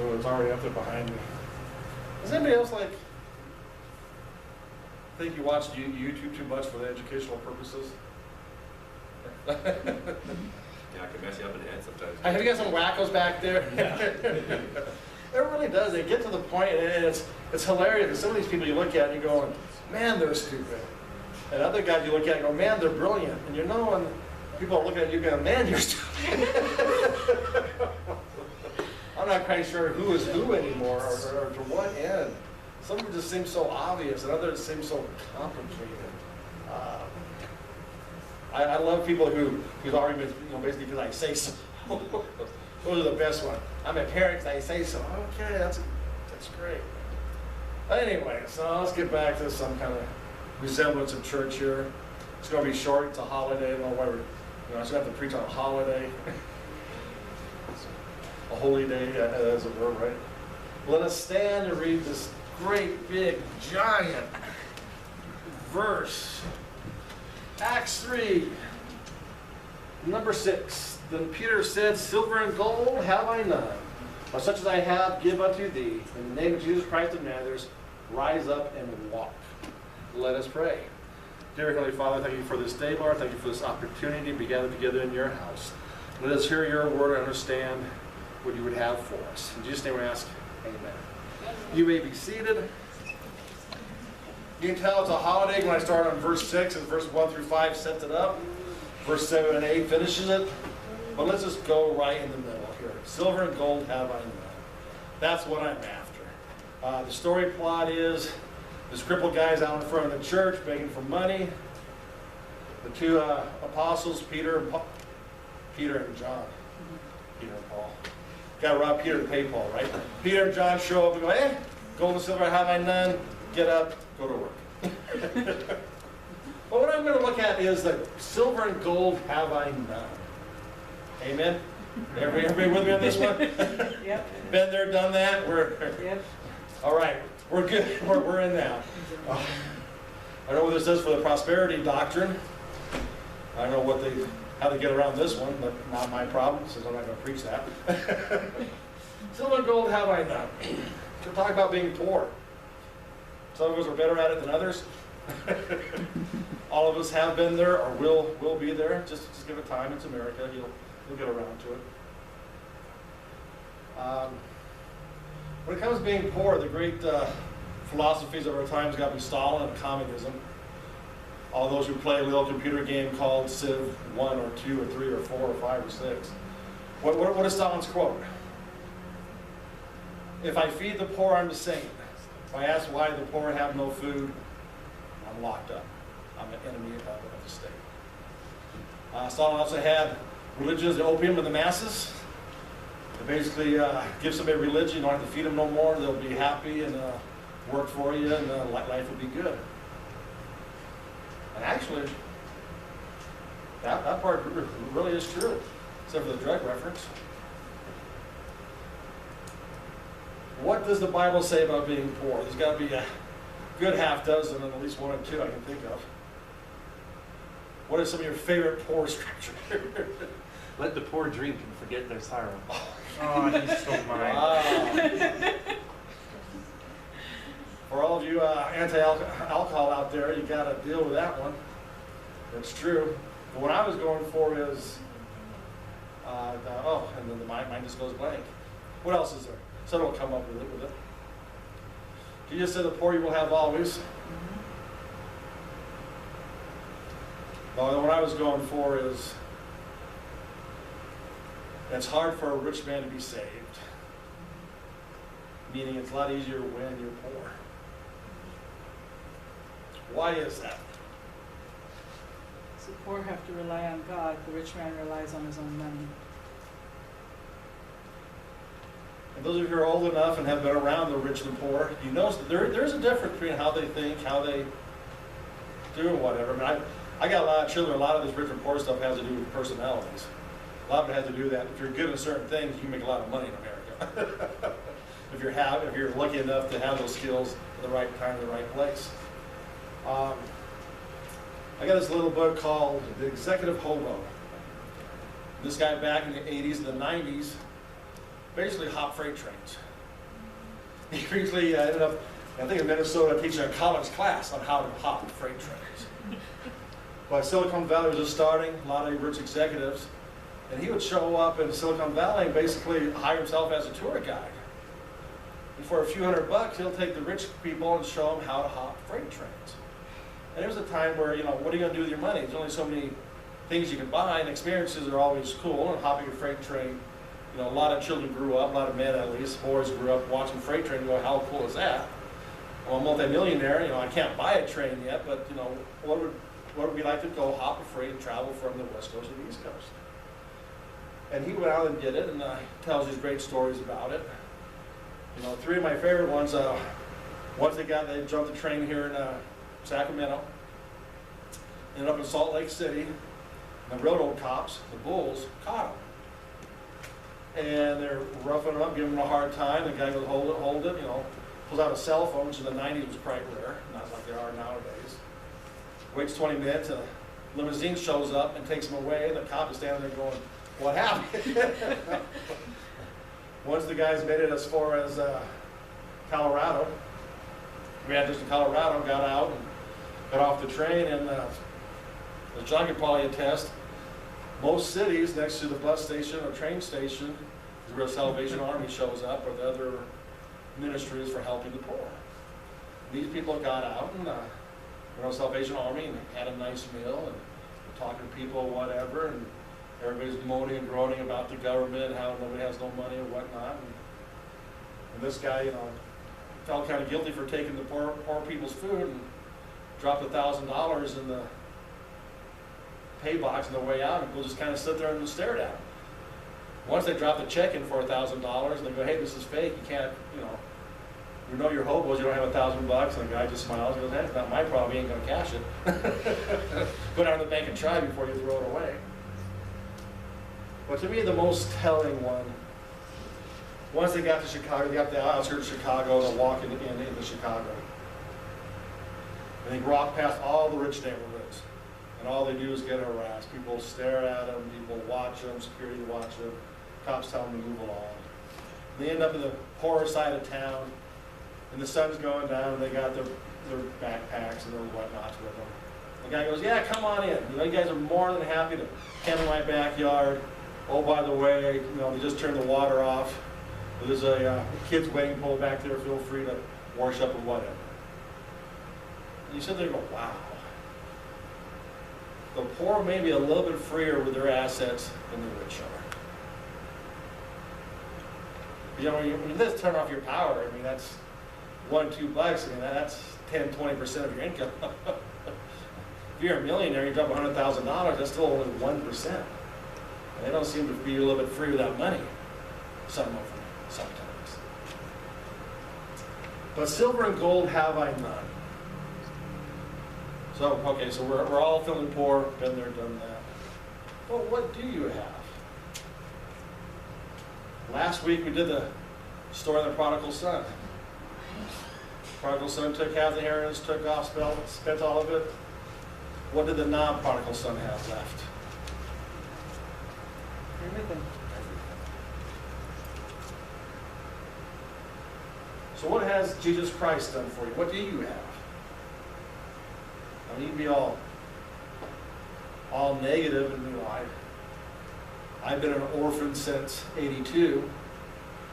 Oh, it's already up there behind me. Does anybody else think you watch YouTube too much for the educational purposes? Yeah, I can mess you up in the head sometimes. Have you got some wackos back there? Yeah. It really does. They get to the point, and it's hilarious. Because some of these people you look at and you're going, man, they're stupid. And other guys you look at and go, man, they're brilliant. And you know when people are looking at you going, man, you're stupid. I'm not quite sure who is who anymore, or to what end. Some of them just seem so obvious, and others seem so complicated. I love people whose arguments, basically because I say so. Those are the best ones. I'm a parent because I say so. Okay, that's great. Anyway, so let's get back to some kind of resemblance of church here. It's going to be short. It's a holiday. I don't know why we're, I just have to preach on a holiday. A holy day, as it were, right? Let us stand and read this great, big, giant verse. Acts 3, number 6. Then Peter said, silver and gold have I none, but such as I have give unto thee. In the name of Jesus Christ of Nazareth, rise up and walk. Let us pray. Dear Heavenly Father, thank you for this day, Lord. Thank you for this opportunity to be gathered together in your house. Let us hear your word and understand what you would have for us. In Jesus' name we ask, amen. You may be seated. You can tell it's a holiday when I start on verse 6, and verse 1 through 5 sets it up. Verse 7 and 8 finishes it. But let's just go right in the middle here. Silver and gold have I none. That's what I'm after. The story plot is this crippled guy's out in front of the church begging for money. The two apostles, Peter and John. Peter and Paul. Got to rob Peter to pay Paul, right? Peter and John show up and go, hey, gold and silver have I none. Get up, go to work. Well, what I'm going to look at is the silver and gold have I none. Amen? Everybody with me on this one? Yep. Been there, done that? Yep. All right, we're good. We're in now. I know what this does for the prosperity doctrine. I know how they get around this one, but not my problem, since I'm not going to preach that. Silver and gold have I none. We'll talk about being poor. Some of us are better at it than others. All of us have been there or will be there. Just give it time. It's America. You'll get around to it. When it comes to being poor, the great philosophies of our times got to be Stalin and communism. All those who play a little computer game called Civ 1 or 2 or 3 or 4 or 5 or 6. What is Stalin's quote? If I feed the poor, I'm a saint. If I ask why the poor have no food, I'm locked up. I'm an enemy of the state. Stalin also had religion as the opium of the masses. It basically give somebody religion, you don't have to feed them no more, they'll be happy and work for you, and life will be good. And actually, that part really is true, except for the drug reference. What does the Bible say about being poor? There's got to be a good half dozen, and at least one or two I can think of. What are some of your favorite poor scriptures? Let the poor drink and forget their sorrow. Oh, he's so mine. For all of you anti-alcohol out there, you got to deal with that one. It's true. But what I was going for is, and then the mind just goes blank. What else is there? Someone will come up with it. Jesus said, the poor you will have always. Well, what I was going for is, it's hard for a rich man to be saved. Meaning it's a lot easier when you're poor. Why is that? So the poor have to rely on God. The rich man relies on his own money. And those of you who are old enough and have been around the rich and the poor, you know that there's a difference between how they think, how they do, and whatever. I mean, I got a lot of children. A lot of this rich and poor stuff has to do with personalities. A lot of it has to do with that. If you're good at certain things, you can make a lot of money in America. if you're lucky enough to have those skills at the right time, in the right place. I got this little book called The Executive Hobo. This guy back in the 80s and the 90s basically hopped freight trains. He recently ended up, I think in Minnesota, teaching a college class on how to hop freight trains. But Silicon Valley was just starting, a lot of rich executives, and he would show up in Silicon Valley and basically hire himself as a tour guide. And for a few $100, he'll take the rich people and show them how to hop freight trains. And there was a time where, what are you going to do with your money? There's only so many things you can buy, and experiences are always cool. And hopping a freight train, a lot of children grew up, a lot of men at least, boys grew up watching freight train and go, how cool is that? Well, I'm a multimillionaire, I can't buy a train yet, but, what would we like to go hop a freight and travel from the West Coast to the East Coast? And he went out and did it, and tells these great stories about it. Three of my favorite ones, once they jumped the train here in Sacramento, ended up in Salt Lake City, and the railroad cops, the bulls, caught him. And they're roughing him up, giving him a hard time. The guy goes, hold it, pulls out a cell phone, which in the 90s was quite rare, not like they are nowadays. Waits 20 minutes, and a limousine shows up and takes him away, and the cop is standing there going, what happened? Once the guys made it as far as Colorado, we had just in Colorado, got out and got off the train, and as John could probably attest, most cities next to the bus station or train station is where the Salvation Army shows up, or the other ministries for helping the poor. These people got out and Salvation Army and had a nice meal and talking to people, whatever, and everybody's moaning and groaning about the government and how nobody has no money and whatnot. And this guy, felt kind of guilty for taking the poor people's food and dropped $1,000 in the pay box on the way out, and people just kind of sit there and stared at him. Once they drop the check in for $1,000, and they go, hey, this is fake, you can't, we know you're hobos, you don't have $1,000, and the guy just smiles and goes, hey, it's not my problem, you ain't gonna cash it. Go down to the bank and try before you throw it away. But to me, the most telling one, once they got to Chicago, they got to the outskirts of Chicago, and they're walking into Chicago. And they walk past all the rich neighborhoods. And all they do is get harassed. People stare at them, people watch them, security watch them, cops tell them to move along. They end up in the poorer side of town, and the sun's going down, and they got their backpacks and their whatnots with them. The guy goes, yeah, come on in. You guys are more than happy to camp in my backyard. Oh, by the way, they just turned the water off. There's a kid's waiting pool back there. Feel free to wash up or whatever. And you sit there and go, wow. The poor may be a little bit freer with their assets than the rich are. When you just turn off your power, that's $1, $2. That's 10-20% of your income. If you're a millionaire, you drop $100,000, that's still only 1%. And they don't seem to be a little bit free with that money. Some of them, sometimes. But silver and gold have I none. So, okay, so we're all feeling poor, been there, done that. Well, what do you have? Last week we did the story of the prodigal son. Prodigal son took half the inheritance, took off, spent all of it. What did the non-prodigal son have left? Everything. So what has Jesus Christ done for you? What do you have? You can be all negative, and I've been an orphan since '82,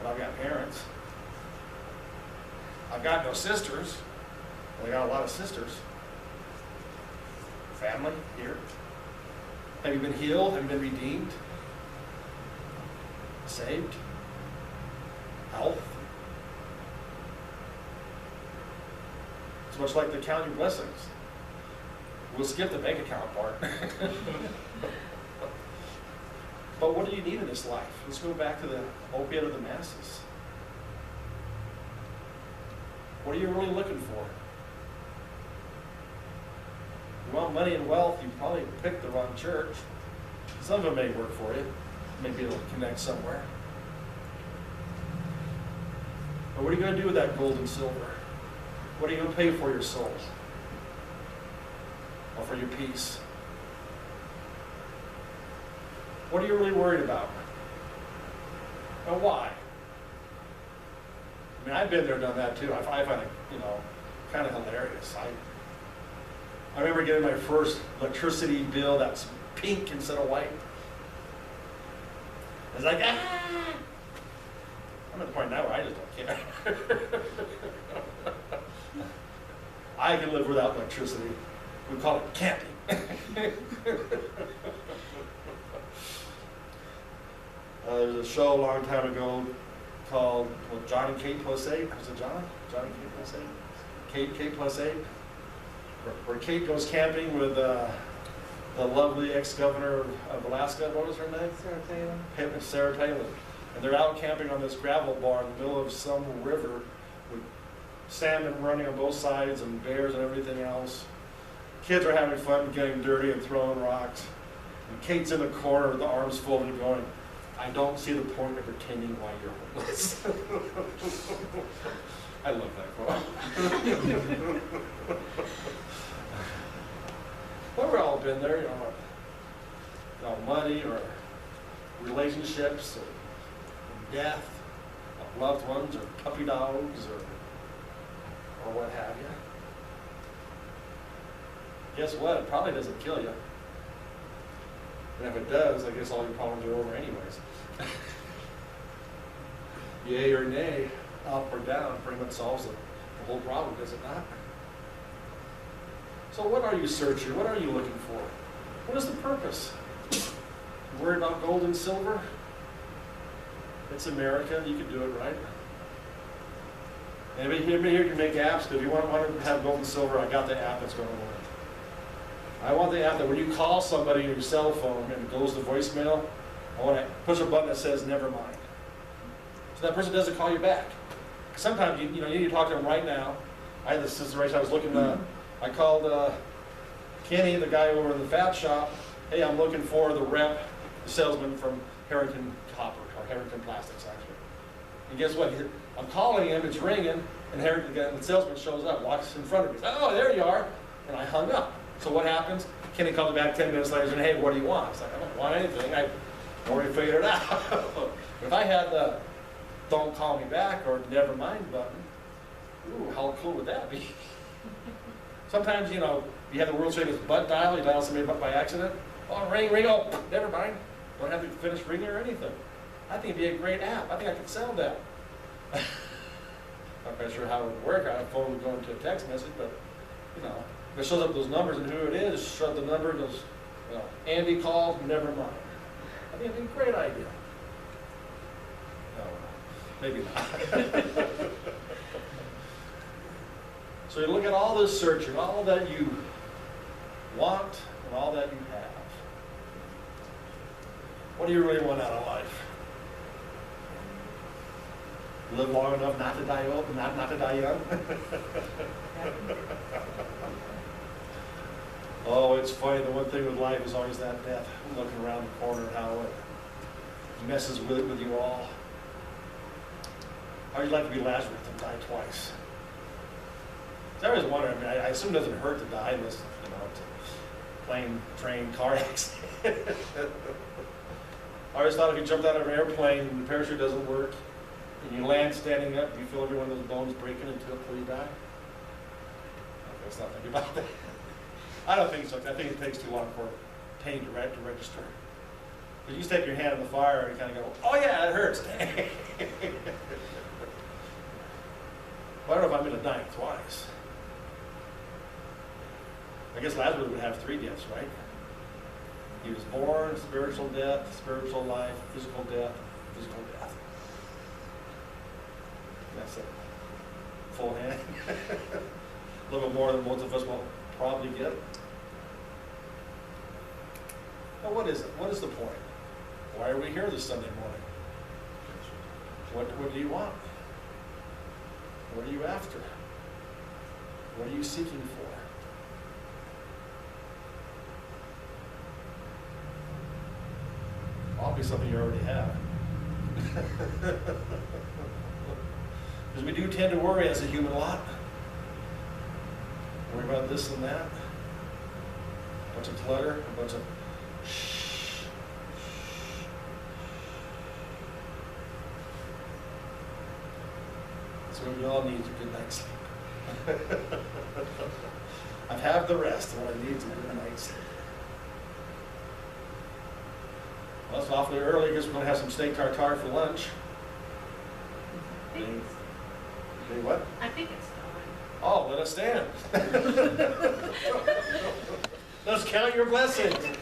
but I've got parents. I've got no sisters, but I got a lot of sisters. Family here. Have you been healed? Have you been redeemed? Saved? Health? It's much like the count your blessings. We'll skip the bank account part. But what do you need in this life? Let's go back to the opiate of the masses. What are you really looking for? You want money and wealth, you probably picked the wrong church. Some of it may work for you. Maybe it'll connect somewhere. But what are you going to do with that gold and silver? What are you going to pay for your soul? Or for your peace? What are you really worried about? And why? I mean, I've been there, done that too. I find it, kind of hilarious. I remember getting my first electricity bill that's pink instead of white. It's like, ah! I'm at the point now where I just don't care. I can live without electricity. We call it camping. There's a show a long time ago called John and Kate Plus 8. Was it John? John and Kate Plus 8? Kate Plus 8? Where Kate goes camping with the lovely ex-governor of Alaska. What was her name? Sarah Palin. Sarah Palin. And they're out camping on this gravel bar in the middle of some river with salmon running on both sides and bears and everything else. Kids are having fun getting dirty and throwing rocks. And Kate's in the corner with the arms folded going, I don't see the point of pretending why you're homeless. I love that quote. Well, we've all been there, money or relationships or death of loved ones or puppy dogs or what have you. Guess what? It probably doesn't kill you. And if it does, I guess all your problems are over anyways. Yay or nay, up or down, pretty much solves the whole problem, does it not? So what are you searching? What are you looking for? What is the purpose? You worried about gold and silver? It's America, you can do it, right? Anybody here can make apps, because if you want to have gold and silver, I got the app that's going to work. I want the app that when you call somebody on your cell phone and it goes to voicemail, I want to push a button that says never mind. So that person doesn't call you back. Sometimes you need to talk to them right now. I had this situation, I was looking, I called Kenny, the guy over in the fab shop. Hey, I'm looking for the rep, the salesman from Harrington Copper, or Harrington Plastics actually. And guess what? I'm calling him, it's ringing, and the salesman shows up, walks in front of me. Oh, there you are. And I hung up. So what happens? Kenny comes back 10 minutes later and, hey, what do you want? It's like, I don't want anything. I already figured it out. If I had the don't call me back or never mind button, ooh, how cool would that be? Sometimes, you have the world's famous butt dial. You dial somebody by accident. Oh, ring, oh, never mind. Don't have to finish ringing or anything. I think it'd be a great app. I think I could sell that. Not quite sure how it would work. Our phone would go into a text message, but, if it shows up those numbers and who it is, shows the number, goes, Andy called, never mind. I think it'd be a great idea. No, maybe not. So you look at all this searching, all that you want and all that you have. What do you really want out of life? Live long enough not to die old, not to die young? Oh, it's funny. The one thing with life is always that death. Looking around the corner, how it messes with you all. How would you like to be Lazarus and die twice? I always wonder. I assume it doesn't hurt to die unless it's a plane, train, car accident. I always thought if you jumped out of an airplane and the parachute doesn't work, and you land standing up, you feel every one of those bones breaking into it before you die. Okay, let's not think about that. I don't think so. I think it takes too long for pain to register. But you stick your hand in the fire and kind of go, oh yeah, it hurts. Well, I don't know if I'm going to die twice. I guess Lazarus would have 3 deaths, right? He was born, spiritual death, spiritual life, physical death, physical death. That's it. Full hand. A little bit more than most of us will probably get. Now what is it? What is the point? Why are we here this Sunday morning? What do you want? What are you after? What are you seeking for? Obviously something you already have. Because we do tend to worry as a human lot. Worry about this and that. A bunch of clutter, a bunch of shh. That's what we all need, a good night's sleep. I've had the rest, and what I need is a good night's sleep. Well, it's awfully early, because we're gonna have some steak tartare for lunch. I think Okay, what? it's time. Oh, let us stand. Let's count your blessings.